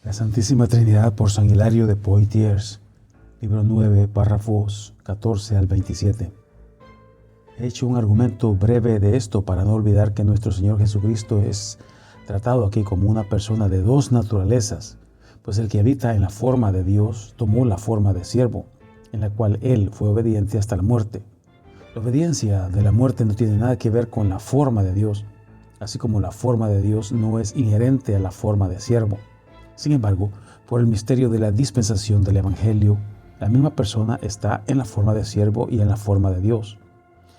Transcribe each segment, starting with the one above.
La Santísima Trinidad por San Hilario de Poitiers, libro 9, párrafos 14 al 27. He hecho un argumento breve de esto para no olvidar que nuestro Señor Jesucristo es tratado aquí como una persona de dos naturalezas, pues el que habita en la forma de Dios tomó la forma de siervo, en la cual Él fue obediente hasta la muerte. La obediencia de la muerte no tiene nada que ver con la forma de Dios, así como la forma de Dios no es inherente a la forma de siervo. Sin embargo, por el misterio de la dispensación del Evangelio, la misma persona está en la forma de siervo y en la forma de Dios.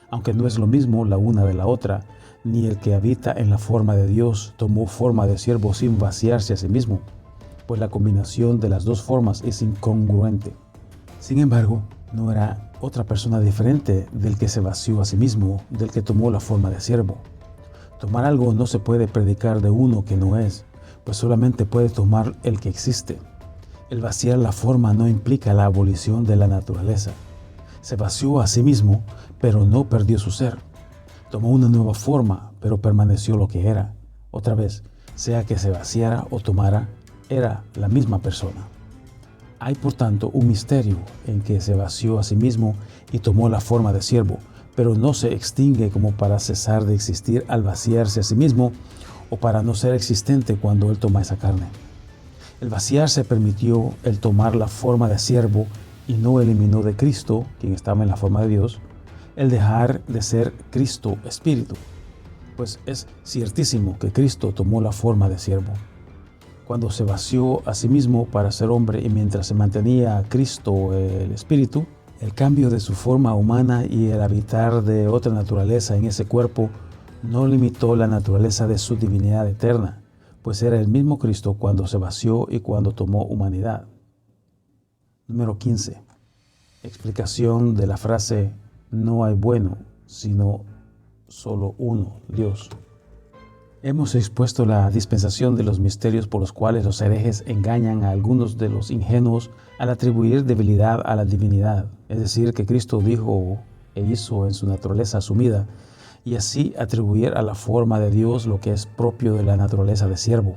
Aunque no es lo mismo la una de la otra, ni el que habita en la forma de Dios tomó forma de siervo sin vaciarse a sí mismo, pues la combinación de las dos formas es incongruente. Sin embargo, no era otra persona diferente del que se vació a sí mismo, del que tomó la forma de siervo. Tomar algo no se puede predicar de uno que no es, pues solamente puede tomar el que existe. El vaciar la forma no implica la abolición de la naturaleza. Se vació a sí mismo, pero no perdió su ser. Tomó una nueva forma, pero permaneció lo que era. Otra vez, sea que se vaciara o tomara, era la misma persona. Hay por tanto un misterio en que se vació a sí mismo y tomó la forma de siervo, pero no se extingue como para cesar de existir al vaciarse a sí mismo o para no ser existente cuando Él toma esa carne. El vaciarse permitió el tomar la forma de siervo y no eliminó de Cristo, quien estaba en la forma de Dios, el dejar de ser Cristo Espíritu, pues es ciertísimo que Cristo tomó la forma de siervo. Cuando se vació a sí mismo para ser hombre y mientras se mantenía a Cristo el Espíritu, el cambio de su forma humana y el habitar de otra naturaleza en ese cuerpo no limitó la naturaleza de su divinidad eterna, pues era el mismo Cristo cuando se vació y cuando tomó humanidad. Número 15. Explicación de la frase "no hay bueno, sino solo uno, Dios". Hemos expuesto la dispensación de los misterios por los cuales los herejes engañan a algunos de los ingenuos al atribuir debilidad a la divinidad, es decir, que Cristo dijo e hizo en su naturaleza asumida, y así atribuir a la forma de Dios lo que es propio de la naturaleza de siervo.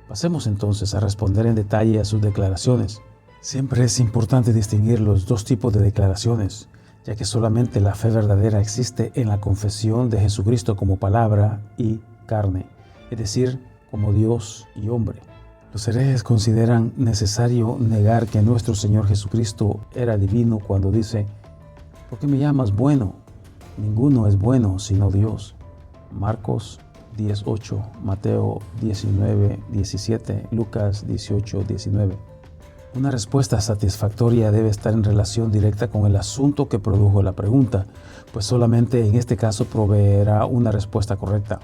Pasemos entonces a responder en detalle a sus declaraciones. Siempre es importante distinguir los dos tipos de declaraciones, ya que solamente la fe verdadera existe en la confesión de Jesucristo como palabra y carne, es decir, como Dios y hombre. Los herejes consideran necesario negar que nuestro Señor Jesucristo era divino cuando dice: ¿por qué me llamas bueno? Ninguno es bueno sino Dios. Marcos 10:8, Mateo 19:17, Lucas 18:19. Una respuesta satisfactoria debe estar en relación directa con el asunto que produjo la pregunta, pues solamente en este caso proveerá una respuesta correcta.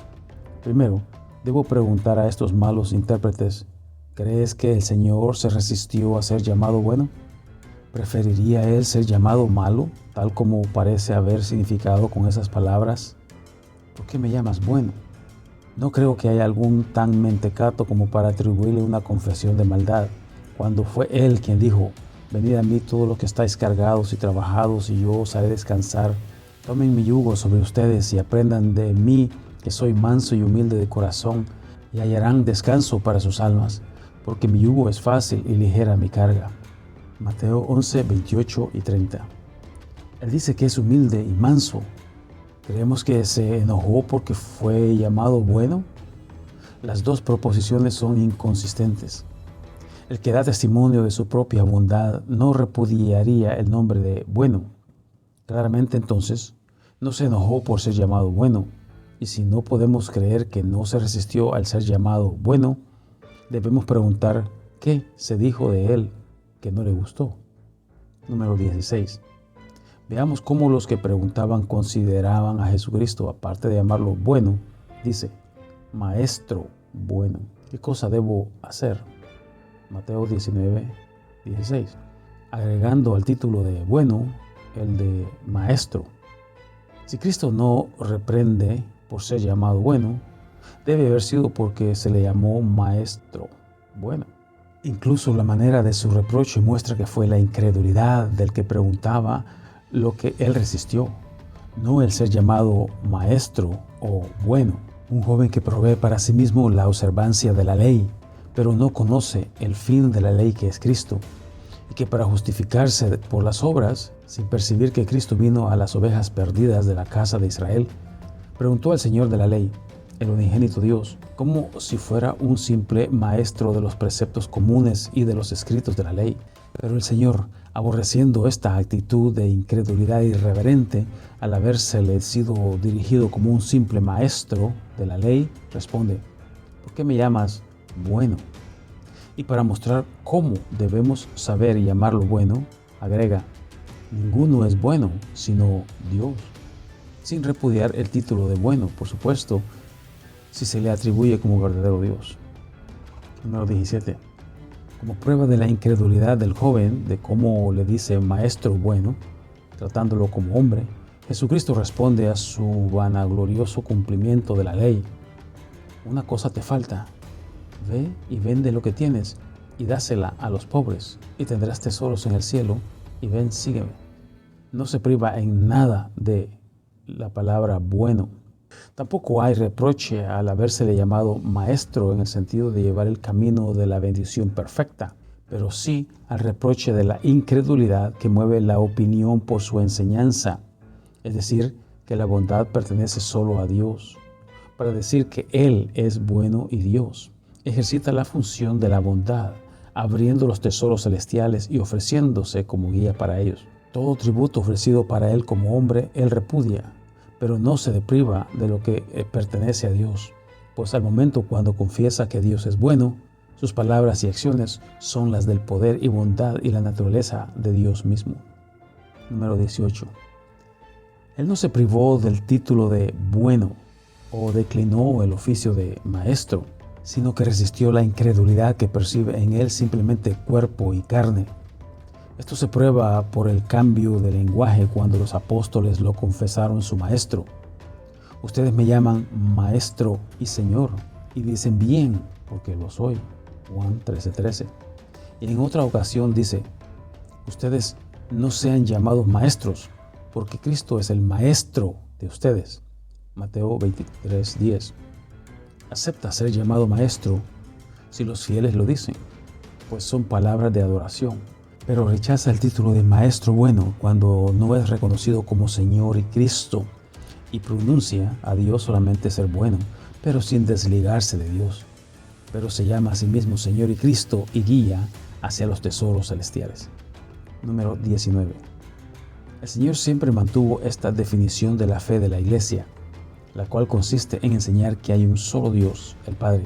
Primero, debo preguntar a estos malos intérpretes: ¿crees que el Señor se resistió a ser llamado bueno? ¿Preferiría Él ser llamado malo, tal como parece haber significado con esas palabras? ¿Por qué me llamas bueno? No creo que haya algún tan mentecato como para atribuirle una confesión de maldad, cuando fue Él quien dijo: venid a mí todos los que estáis cargados y trabajados, y yo os haré descansar. Tomen mi yugo sobre ustedes y aprendan de mí, que soy manso y humilde de corazón, y hallarán descanso para sus almas, porque mi yugo es fácil y ligera mi carga. Mateo 11, 28 y 30. Él dice que es humilde y manso. ¿Creemos que se enojó porque fue llamado bueno? Las dos proposiciones son inconsistentes. El que da testimonio de su propia bondad no repudiaría el nombre de bueno. Claramente entonces, no se enojó por ser llamado bueno, y si no podemos creer que no se resistió al ser llamado bueno, debemos preguntar qué se dijo de él que no le gustó. Número 16. Veamos cómo los que preguntaban consideraban a Jesucristo. Aparte de llamarlo bueno, dice: Maestro bueno. ¿Qué cosa debo hacer? Mateo 19:16. Agregando al título de bueno el de Maestro. Si Cristo no reprende por ser llamado bueno, debe haber sido porque se le llamó Maestro bueno. Incluso la manera de su reproche muestra que fue la incredulidad del que preguntaba lo que él resistió, no el ser llamado maestro o bueno. Un joven que provee para sí mismo la observancia de la ley pero no conoce el fin de la ley, que es Cristo, y que para justificarse por las obras, sin percibir que Cristo vino a las ovejas perdidas de la casa de Israel, preguntó al Señor de la ley, el unigénito Dios, como si fuera un simple maestro de los preceptos comunes y de los escritos de la ley. Pero el Señor, aborreciendo esta actitud de incredulidad irreverente, al habérsele sido dirigido como un simple maestro de la ley, responde, ¿por qué me llamas bueno? Y para mostrar cómo debemos saber y llamarlo bueno, agrega, ninguno es bueno sino Dios, sin repudiar el título de bueno, por supuesto, si se le atribuye como verdadero Dios. Número 17. Como prueba de la incredulidad del joven, de cómo le dice maestro bueno, tratándolo como hombre, Jesucristo responde a su vanaglorioso cumplimiento de la ley. Una cosa te falta. Ve y vende lo que tienes y dásela a los pobres, y tendrás tesoros en el cielo, y ven, sígueme. No se priva en nada de la palabra bueno. Tampoco hay reproche al habérsele llamado maestro en el sentido de llevar el camino de la bendición perfecta, pero sí al reproche de la incredulidad que mueve la opinión por su enseñanza, es decir, que la bondad pertenece solo a Dios. Para decir que Él es bueno y Dios, ejercita la función de la bondad, abriendo los tesoros celestiales y ofreciéndose como guía para ellos. Todo tributo ofrecido para Él como hombre, Él repudia, pero no se depriva de lo que pertenece a Dios, pues al momento cuando confiesa que Dios es bueno, sus palabras y acciones son las del poder y bondad y la naturaleza de Dios mismo. Número 18. Él no se privó del título de bueno o declinó el oficio de maestro, sino que resistió la incredulidad que percibe en él simplemente cuerpo y carne. Esto se prueba por el cambio de lenguaje cuando los apóstoles lo confesaron su maestro. Ustedes me llaman maestro y señor, y dicen bien, porque lo soy. Juan 13:13. Y en otra ocasión dice, ustedes no sean llamados maestros, porque Cristo es el maestro de ustedes. Mateo 23:10. Acepta ser llamado maestro si los fieles lo dicen, pues son palabras de adoración. Pero rechaza el título de maestro bueno cuando no es reconocido como Señor y Cristo y pronuncia a Dios solamente ser bueno, pero sin desligarse de Dios. Pero se llama a sí mismo Señor y Cristo y guía hacia los tesoros celestiales. Número 19. El Señor siempre mantuvo esta definición de la fe de la Iglesia, la cual consiste en enseñar que hay un solo Dios, el Padre,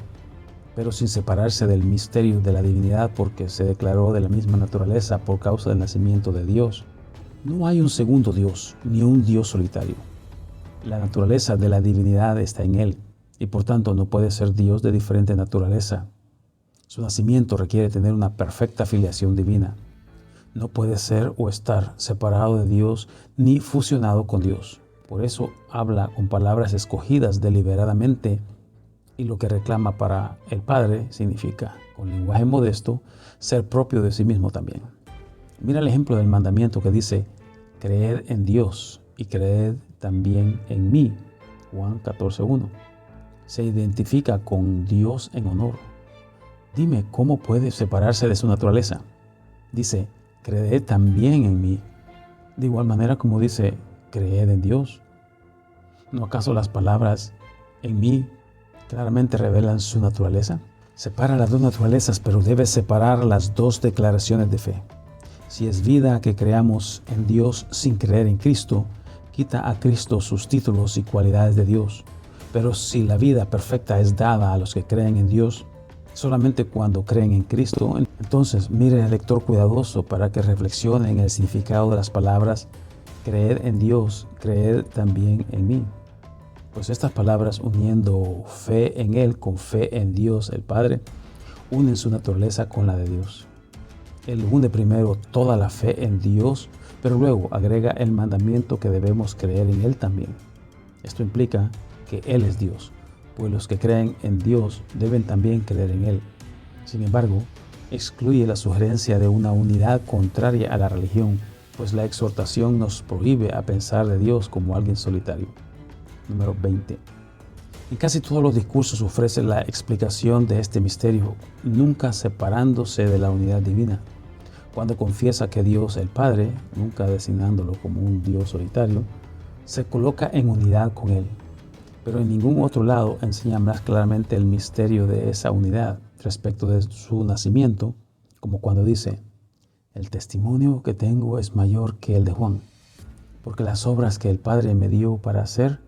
pero sin separarse del misterio de la divinidad porque se declaró de la misma naturaleza por causa del nacimiento de Dios. No hay un segundo Dios, ni un Dios solitario. La naturaleza de la divinidad está en Él, y por tanto no puede ser Dios de diferente naturaleza. Su nacimiento requiere tener una perfecta filiación divina. No puede ser o estar separado de Dios ni fusionado con Dios. Por eso habla con palabras escogidas deliberadamente, y lo que reclama para el Padre significa, con lenguaje modesto, ser propio de sí mismo también. Mira el ejemplo del mandamiento que dice, creed en Dios y creed también en mí. Juan 14:1. Se identifica con Dios en honor. Dime, ¿cómo puede separarse de su naturaleza? Dice, creed también en mí. De igual manera como dice, creed en Dios. ¿No acaso las palabras en mí claramente revelan su naturaleza? Separa las dos naturalezas, pero debe separar las dos declaraciones de fe. Si es vida que creamos en Dios sin creer en Cristo, quita a Cristo sus títulos y cualidades de Dios. Pero si la vida perfecta es dada a los que creen en Dios, solamente cuando creen en Cristo, entonces mire al lector cuidadoso para que reflexione en el significado de las palabras creer en Dios, creer también en mí. Pues estas palabras, uniendo fe en Él con fe en Dios el Padre, unen su naturaleza con la de Dios. Él une primero toda la fe en Dios, pero luego agrega el mandamiento que debemos creer en Él también. Esto implica que Él es Dios, pues los que creen en Dios deben también creer en Él. Sin embargo, excluye la sugerencia de una unidad contraria a la religión, pues la exhortación nos prohíbe a pensar de Dios como alguien solitario. Número 20. En casi todos los discursos ofrece la explicación de este misterio, nunca separándose de la unidad divina. Cuando confiesa que Dios el Padre, nunca designándolo como un Dios solitario, se coloca en unidad con Él. Pero en ningún otro lado enseña más claramente el misterio de esa unidad respecto de su nacimiento, como cuando dice: el testimonio que tengo es mayor que el de Juan, porque las obras que el Padre me dio para hacer,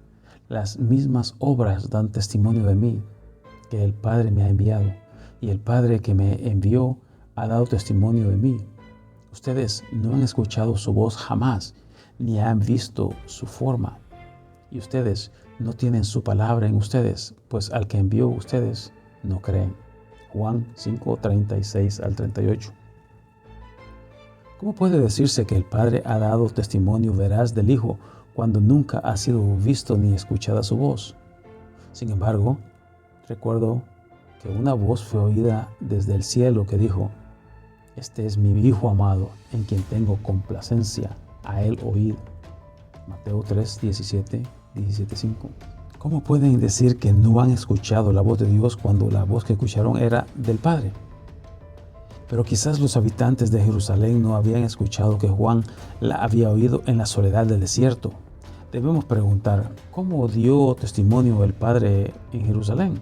las mismas obras dan testimonio de mí, que el Padre me ha enviado, y el Padre que me envió ha dado testimonio de mí. Ustedes no han escuchado su voz jamás, ni han visto su forma, y ustedes no tienen su palabra en ustedes, pues al que envió ustedes no creen. Juan 5:36 al 38. ¿Cómo puede decirse que el Padre ha dado testimonio veraz del Hijo cuando nunca ha sido visto ni escuchada su voz? Sin embargo, recuerdo que una voz fue oída desde el cielo que dijo: este es mi Hijo amado, en quien tengo complacencia, a él oíd. Mateo 3:17, 17:5. ¿Cómo pueden decir que no han escuchado la voz de Dios cuando la voz que escucharon era del Padre? Pero quizás los habitantes de Jerusalén no habían escuchado que Juan la había oído en la soledad del desierto. Debemos preguntar, ¿cómo dio testimonio el Padre en Jerusalén?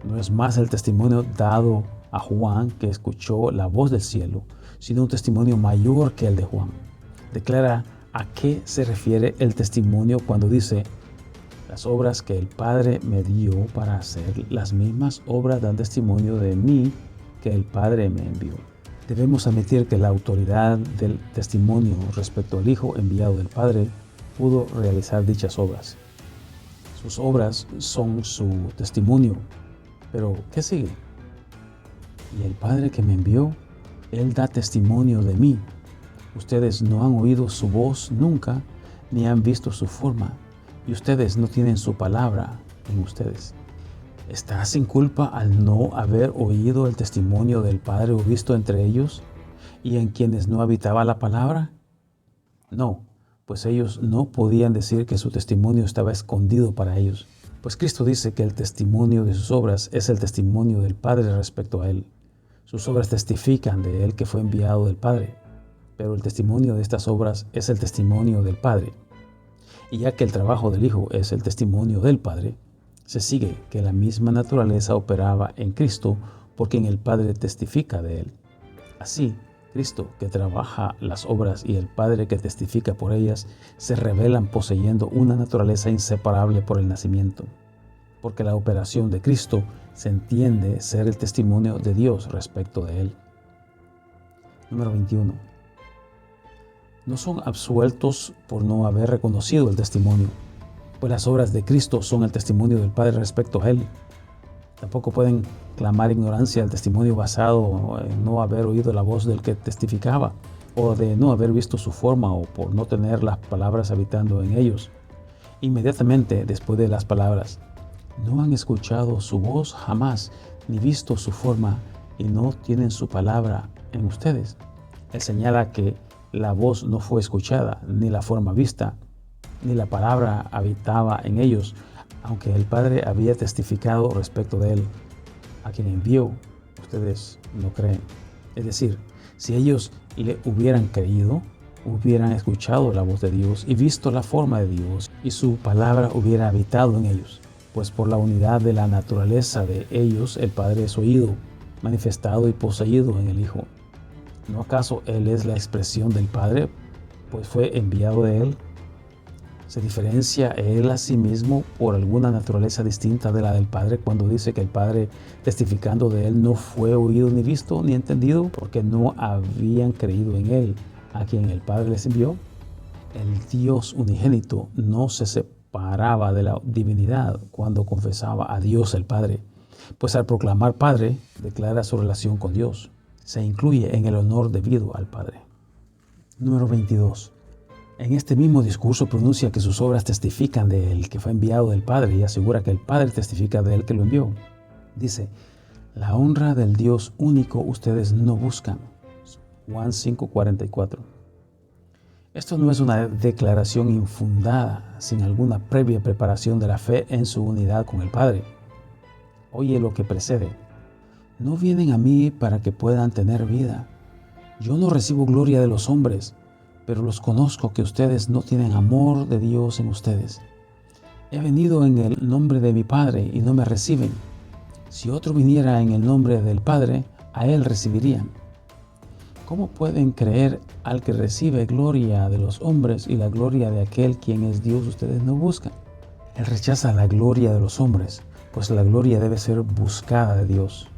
No es más el testimonio dado a Juan, que escuchó la voz del cielo, sino un testimonio mayor que el de Juan. Declara a qué se refiere el testimonio cuando dice: las obras que el Padre me dio para hacer, las mismas obras dan testimonio de mí, que el Padre me envió. Debemos admitir que la autoridad del testimonio respecto al Hijo enviado del Padre pudo realizar dichas obras. Sus obras son su testimonio. Pero, ¿qué sigue? Y el Padre que me envió, Él da testimonio de mí. Ustedes no han oído su voz nunca, ni han visto su forma, y ustedes no tienen su palabra en ustedes. ¿Estás sin culpa al no haber oído el testimonio del Padre o visto entre ellos, y en quienes no habitaba la palabra? No, pues ellos no podían decir que su testimonio estaba escondido para ellos, pues Cristo dice que el testimonio de sus obras es el testimonio del Padre respecto a Él. Sus obras testifican de Él que fue enviado del Padre, pero el testimonio de estas obras es el testimonio del Padre. Y ya que el trabajo del Hijo es el testimonio del Padre, se sigue que la misma naturaleza operaba en Cristo, porque en el Padre testifica de Él. Así, Cristo, que trabaja las obras, y el Padre que testifica por ellas, se revelan poseyendo una naturaleza inseparable por el nacimiento, porque la operación de Cristo se entiende ser el testimonio de Dios respecto de Él. Número 21. No son absueltos por no haber reconocido el testimonio, pues las obras de Cristo son el testimonio del Padre respecto a Él. Tampoco pueden clamar ignorancia del testimonio basado en no haber oído la voz del que testificaba, o de no haber visto su forma, o por no tener las palabras habitando en ellos. Inmediatamente después de las palabras: no han escuchado su voz jamás, ni visto su forma, y no tienen su palabra en ustedes. Él señala que la voz no fue escuchada, ni la forma vista, ni la palabra habitaba en ellos, aunque el Padre había testificado respecto de Él. A quien envió, ustedes no creen. Es decir, si ellos le hubieran creído, hubieran escuchado la voz de Dios y visto la forma de Dios, y su palabra hubiera habitado en ellos. Pues por la unidad de la naturaleza de ellos, el Padre es oído, manifestado y poseído en el Hijo. ¿No acaso Él es la expresión del Padre, pues fue enviado de Él? ¿Se diferencia Él a sí mismo por alguna naturaleza distinta de la del Padre cuando dice que el Padre, testificando de Él, no fue oído ni visto ni entendido porque no habían creído en Él, a quien el Padre les envió? El Dios unigénito no se separaba de la divinidad cuando confesaba a Dios el Padre, pues al proclamar Padre, declara su relación con Dios. Se incluye en el honor debido al Padre. Número 22. En este mismo discurso pronuncia que sus obras testifican de Él que fue enviado del Padre, y asegura que el Padre testifica de Él que lo envió. Dice: la honra del Dios único ustedes no buscan. Juan 5:44. Esto no es una declaración infundada, sin alguna previa preparación de la fe en su unidad con el Padre. Oye lo que precede. No vienen a mí para que puedan tener vida. Yo no recibo gloria de los hombres, pero los conozco que ustedes no tienen amor de Dios en ustedes. He venido en el nombre de mi Padre y no me reciben. Si otro viniera en el nombre del Padre, a él recibirían. ¿Cómo pueden creer al que recibe gloria de los hombres y la gloria de aquel quien es Dios ustedes no buscan? Él rechaza la gloria de los hombres, pues la gloria debe ser buscada de Dios.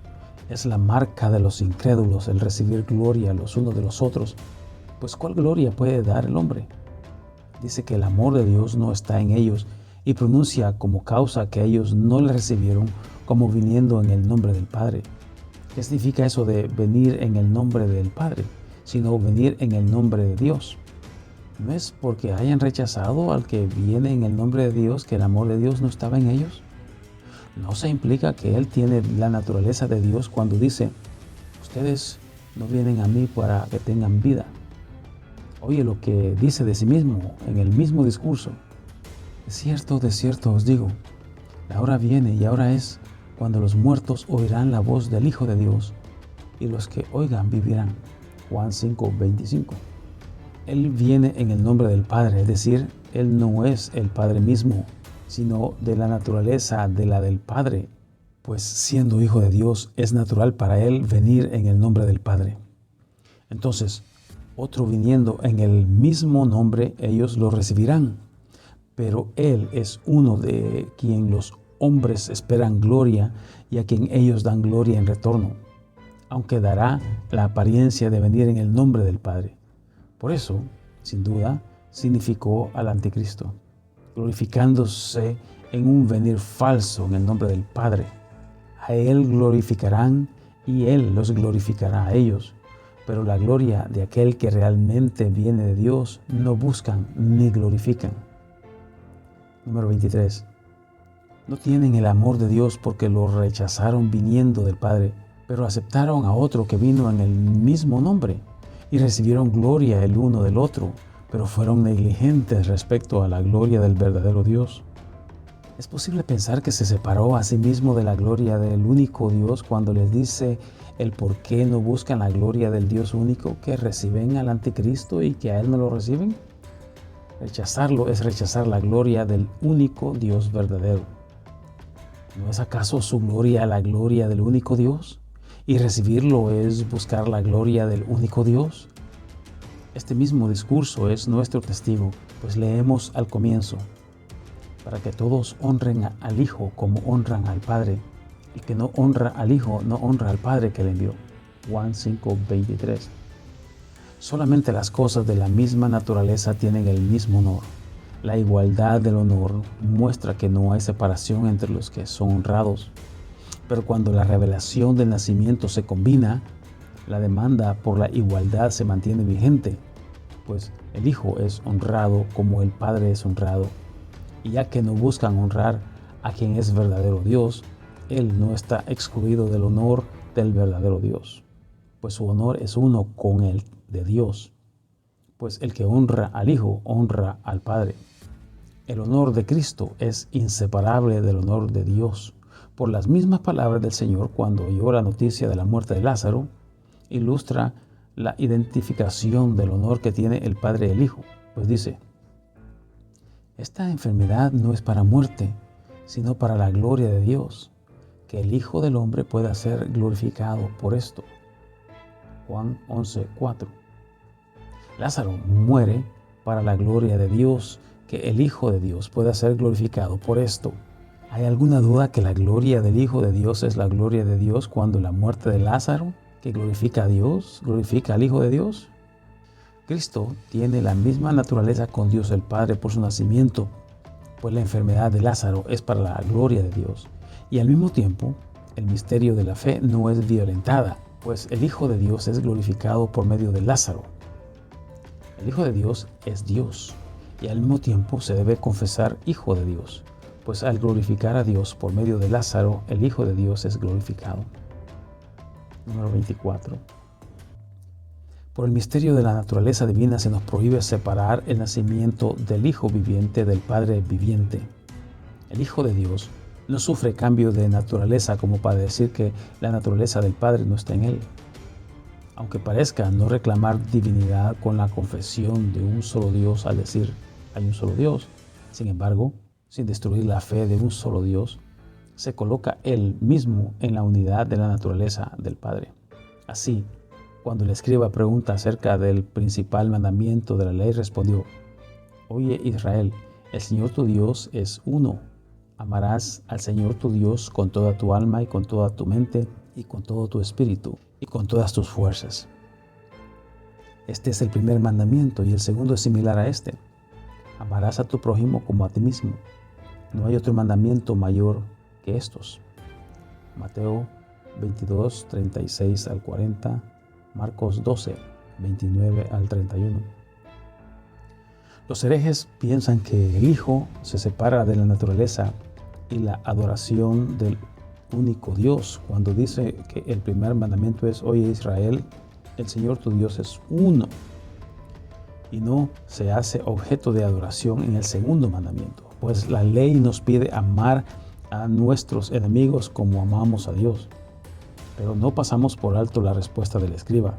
Es la marca de los incrédulos el recibir gloria los unos de los otros, pues ¿cuál gloria puede dar el hombre? Dice que el amor de Dios no está en ellos y pronuncia como causa que ellos no le recibieron como viniendo en el nombre del Padre. ¿Qué significa eso de venir en el nombre del Padre? Sino venir en el nombre de Dios. ¿No es porque hayan rechazado al que viene en el nombre de Dios que el amor de Dios no estaba en ellos? No se implica que Él tiene la naturaleza de Dios cuando dice, ustedes no vienen a mí para que tengan vida. Oye lo que dice de sí mismo en el mismo discurso. De cierto os digo, la hora viene y ahora es cuando los muertos oirán la voz del Hijo de Dios y los que oigan vivirán. Juan 5:25. Él viene en el nombre del Padre, es decir, Él no es el Padre mismo, sino de la naturaleza de la del Padre, pues siendo Hijo de Dios es natural para Él venir en el nombre del Padre. Entonces, otro viniendo en el mismo nombre, ellos lo recibirán. Pero Él es uno de quien los hombres esperan gloria y a quien ellos dan gloria en retorno, aunque dará la apariencia de venir en el nombre del Padre. Por eso, sin duda, significó al anticristo, glorificándose en un venir falso en el nombre del Padre. A Él glorificarán y Él los glorificará a ellos, pero la gloria de aquel que realmente viene de Dios no buscan ni glorifican. Número 23. No tienen el amor de Dios porque lo rechazaron viniendo del Padre, pero aceptaron a otro que vino en el mismo nombre y recibieron gloria el uno del otro, pero fueron negligentes respecto a la gloria del verdadero Dios. ¿Es posible pensar que se separó a sí mismo de la gloria del único Dios cuando les dice el por qué no buscan la gloria del Dios único, que reciben al anticristo y que a Él no lo reciben? Rechazarlo es rechazar la gloria del único Dios verdadero. ¿No es acaso su gloria la gloria del único Dios? ¿Y recibirlo es buscar la gloria del único Dios? Este mismo discurso es nuestro testigo, pues leemos al comienzo, para que todos honren al Hijo como honran al Padre. El que no honra al Hijo no honra al Padre que le envió. Juan 5:23. Solamente las cosas de la misma naturaleza tienen el mismo honor. La igualdad del honor muestra que no hay separación entre los que son honrados. Pero cuando la revelación del nacimiento se combina, la demanda por la igualdad se mantiene vigente, pues el Hijo es honrado como el Padre es honrado. Y ya que no buscan honrar a quien es verdadero Dios, Él no está excluido del honor del verdadero Dios, pues su honor es uno con el de Dios, pues el que honra al Hijo honra al Padre. El honor de Cristo es inseparable del honor de Dios. Por las mismas palabras del Señor cuando oyó la noticia de la muerte de Lázaro, ilustra la identificación del honor que tiene el Padre y el Hijo, pues dice, esta enfermedad no es para muerte, sino para la gloria de Dios, que el Hijo del Hombre pueda ser glorificado por esto. Juan 11:4. Lázaro muere para la gloria de Dios, que el Hijo de Dios pueda ser glorificado por esto. ¿Hay alguna duda que la gloria del Hijo de Dios es la gloria de Dios cuando la muerte de Lázaro, que glorifica a Dios, glorifica al Hijo de Dios? Cristo tiene la misma naturaleza con Dios el Padre por su nacimiento, pues la enfermedad de Lázaro es para la gloria de Dios. Y al mismo tiempo, el misterio de la fe no es violentada, pues el Hijo de Dios es glorificado por medio de Lázaro. El Hijo de Dios es Dios, y al mismo tiempo se debe confesar Hijo de Dios, pues al glorificar a Dios por medio de Lázaro, el Hijo de Dios es glorificado. Número 24. Por el misterio de la naturaleza divina se nos prohíbe separar el nacimiento del Hijo viviente del Padre viviente. El Hijo de Dios no sufre cambio de naturaleza como para decir que la naturaleza del Padre no está en él. Aunque parezca no reclamar divinidad con la confesión de un solo Dios al decir hay un solo Dios, sin embargo, sin destruir la fe de un solo Dios, se coloca él mismo en la unidad de la naturaleza del Padre. Así, cuando el escriba pregunta acerca del principal mandamiento de la ley, respondió: Oye Israel, el Señor tu Dios es uno. Amarás al Señor tu Dios con toda tu alma y con toda tu mente y con todo tu espíritu y con todas tus fuerzas. Este es el primer mandamiento y el segundo es similar a este. Amarás a tu prójimo como a ti mismo. No hay otro mandamiento mayor que estos. Mateo 22, 36 al 40, Marcos 12, 29 al 31. Los herejes piensan que el Hijo se separa de la naturaleza y la adoración del único Dios cuando dice que el primer mandamiento es: Oye Israel, el Señor tu Dios es uno, y no se hace objeto de adoración en el segundo mandamiento, pues la ley nos pide amar a nuestros enemigos como amamos a Dios. Pero no pasamos por alto la respuesta del escriba.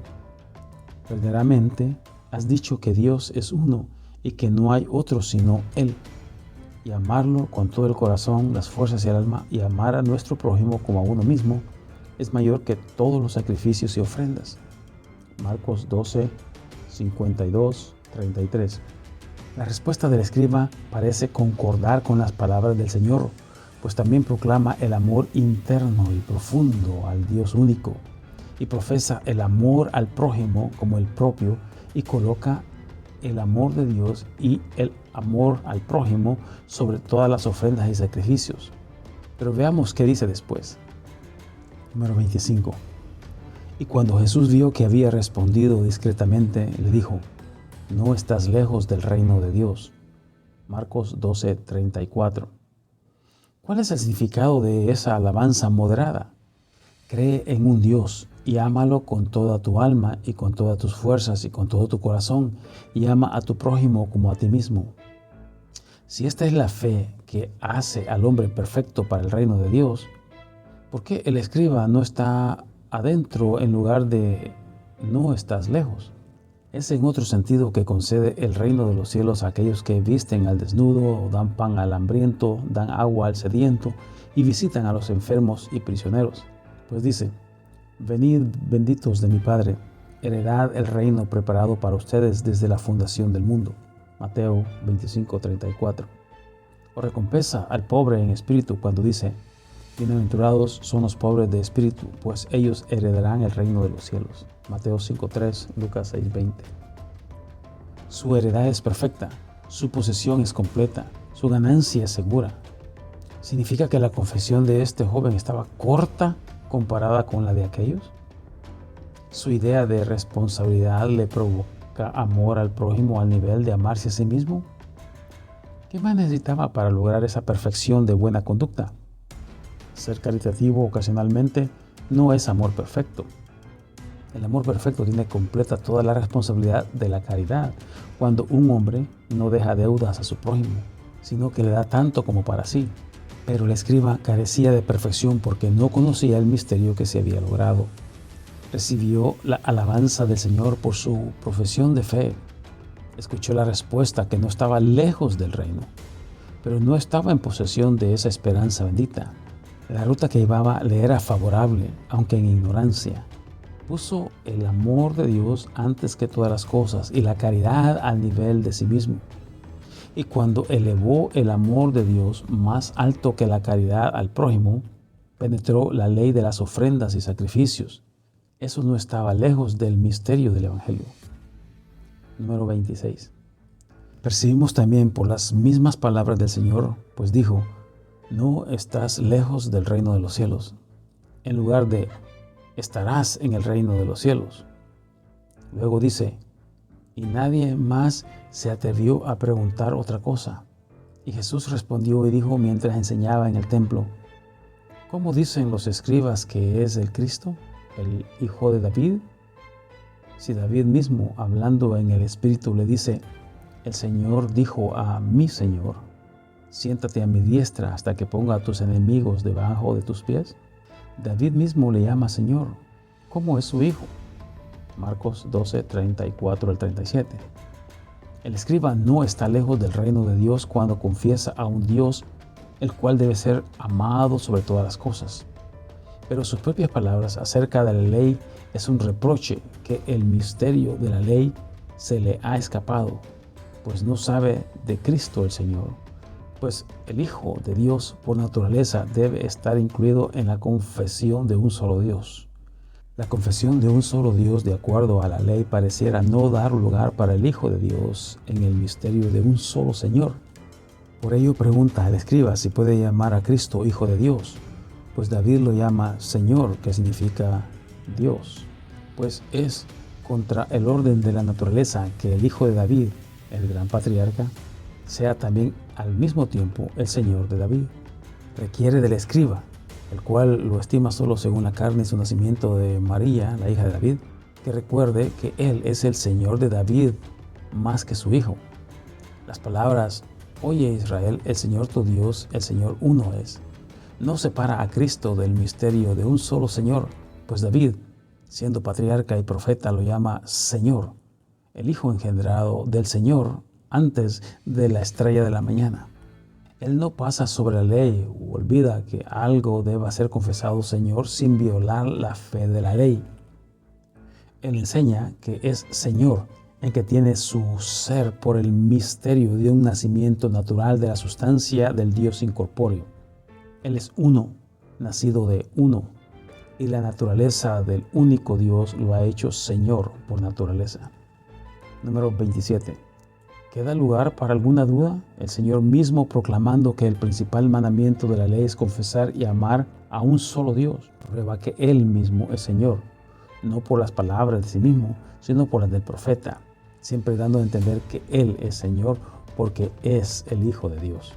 Verdaderamente has dicho que Dios es uno y que no hay otro sino Él, y amarlo con todo el corazón, las fuerzas y el alma, y amar a nuestro prójimo como a uno mismo, es mayor que todos los sacrificios y ofrendas. Marcos 12, 52, 33. La respuesta del escriba parece concordar con las palabras del Señor, pues también proclama el amor interno y profundo al Dios único, y profesa el amor al prójimo como el propio, y coloca el amor de Dios y el amor al prójimo sobre todas las ofrendas y sacrificios. Pero veamos qué dice después. Número 25. Y cuando Jesús vio que había respondido discretamente, le dijo: No estás lejos del reino de Dios. Marcos 12, 34. ¿Cuál es el significado de esa alabanza moderada? Cree en un Dios y ámalo con toda tu alma y con todas tus fuerzas y con todo tu corazón, y ama a tu prójimo como a ti mismo. Si esta es la fe que hace al hombre perfecto para el reino de Dios, ¿por qué el escriba no está adentro en lugar de no estás lejos? Es en otro sentido que concede el reino de los cielos a aquellos que visten al desnudo, dan pan al hambriento, dan agua al sediento y visitan a los enfermos y prisioneros. Pues dice: Venid, benditos de mi Padre, heredad el reino preparado para ustedes desde la fundación del mundo. Mateo 25, 34. O recompensa al pobre en espíritu cuando dice: Bienaventurados son los pobres de espíritu, pues ellos heredarán el reino de los cielos. Mateo 5:3, Lucas 6:20. Su heredad es perfecta, su posesión es completa, su ganancia es segura. ¿Significa que la confesión de este joven estaba corta comparada con la de aquellos? ¿Su idea de responsabilidad le provoca amor al prójimo al nivel de amarse a sí mismo? ¿Qué más necesitaba para lograr esa perfección de buena conducta? Ser caritativo ocasionalmente no es amor perfecto. El amor perfecto tiene completa toda la responsabilidad de la caridad, cuando un hombre no deja deudas a su prójimo, sino que le da tanto como para sí. Pero el escriba carecía de perfección porque no conocía el misterio que se había logrado. Recibió la alabanza del Señor por su profesión de fe. Escuchó la respuesta que no estaba lejos del reino, pero no estaba en posesión de esa esperanza bendita. La ruta que llevaba le era favorable, aunque en ignorancia. Puso el amor de Dios antes que todas las cosas y la caridad al nivel de sí mismo. Y cuando elevó el amor de Dios más alto que la caridad al prójimo, penetró la ley de las ofrendas y sacrificios. Eso no estaba lejos del misterio del Evangelio. Número 26. Percibimos también por las mismas palabras del Señor, pues dijo: No estás lejos del reino de los cielos, en lugar de estarás en el reino de los cielos. Luego dice: Y nadie más se atrevió a preguntar otra cosa. Y Jesús respondió y dijo mientras enseñaba en el templo: ¿Cómo dicen los escribas que es el Cristo, el Hijo de David? Si David mismo, hablando en el Espíritu, le dice, el Señor dijo a mi Señor, siéntate a mi diestra hasta que ponga a tus enemigos debajo de tus pies. David mismo le llama Señor. ¿Cómo es su hijo? Marcos 12, 34 al 37. El escriba no está lejos del reino de Dios cuando confiesa a un Dios el cual debe ser amado sobre todas las cosas. Pero sus propias palabras acerca de la ley es un reproche que el misterio de la ley se le ha escapado, pues no sabe de Cristo el Señor. Pues el Hijo de Dios por naturaleza debe estar incluido en la confesión de un solo Dios. La confesión de un solo Dios de acuerdo a la ley pareciera no dar lugar para el Hijo de Dios en el misterio de un solo Señor. Por ello pregunta al escriba si puede llamar a Cristo Hijo de Dios, pues David lo llama Señor, que significa Dios, pues es contra el orden de la naturaleza que el Hijo de David, el gran patriarca, sea también al mismo tiempo el Señor de David. Requiere del escriba, el cual lo estima solo según la carne y su nacimiento de María, la hija de David, que recuerde que Él es el Señor de David más que su hijo. Las palabras, oye Israel, el Señor tu Dios, el Señor uno es, no separa a Cristo del misterio de un solo Señor, pues David, siendo patriarca y profeta, lo llama Señor, el Hijo engendrado del Señor antes de la estrella de la mañana. Él no pasa sobre la ley o olvida que algo deba ser confesado Señor sin violar la fe de la ley. Él enseña que es Señor, en que tiene su ser por el misterio de un nacimiento natural de la sustancia del Dios incorpóreo. Él es uno, nacido de uno, y la naturaleza del único Dios lo ha hecho Señor por naturaleza. Número 27. ¿Queda lugar para alguna duda? El Señor mismo proclamando que el principal mandamiento de la ley es confesar y amar a un solo Dios, prueba que Él mismo es Señor, no por las palabras de sí mismo, sino por las del profeta, siempre dando a entender que Él es Señor porque es el Hijo de Dios.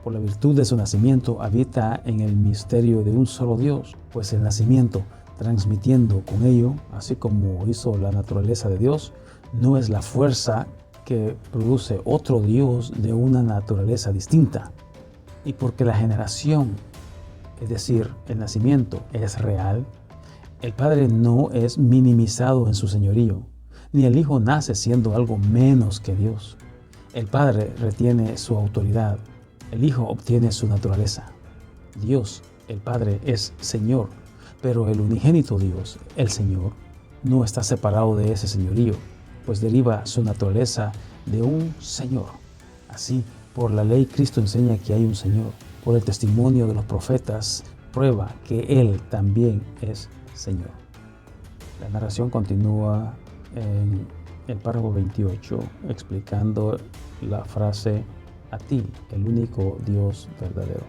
Por la virtud de su nacimiento habita en el misterio de un solo Dios, pues el nacimiento, transmitiendo con ello, así como hizo la naturaleza de Dios, no es la fuerza que produce otro Dios de una naturaleza distinta. Y porque la generación, es decir, el nacimiento, es real, el Padre no es minimizado en su señorío, ni el Hijo nace siendo algo menos que Dios. El Padre retiene su autoridad, el Hijo obtiene su naturaleza. Dios, el Padre, es Señor, pero el unigénito Dios, el Señor, no está separado de ese señorío, pues deriva su naturaleza de un Señor. Así, por la ley Cristo enseña que hay un Señor. Por el testimonio de los profetas, prueba que Él también es Señor. La narración continúa en el párrafo 28, explicando la frase, a ti, el único Dios verdadero.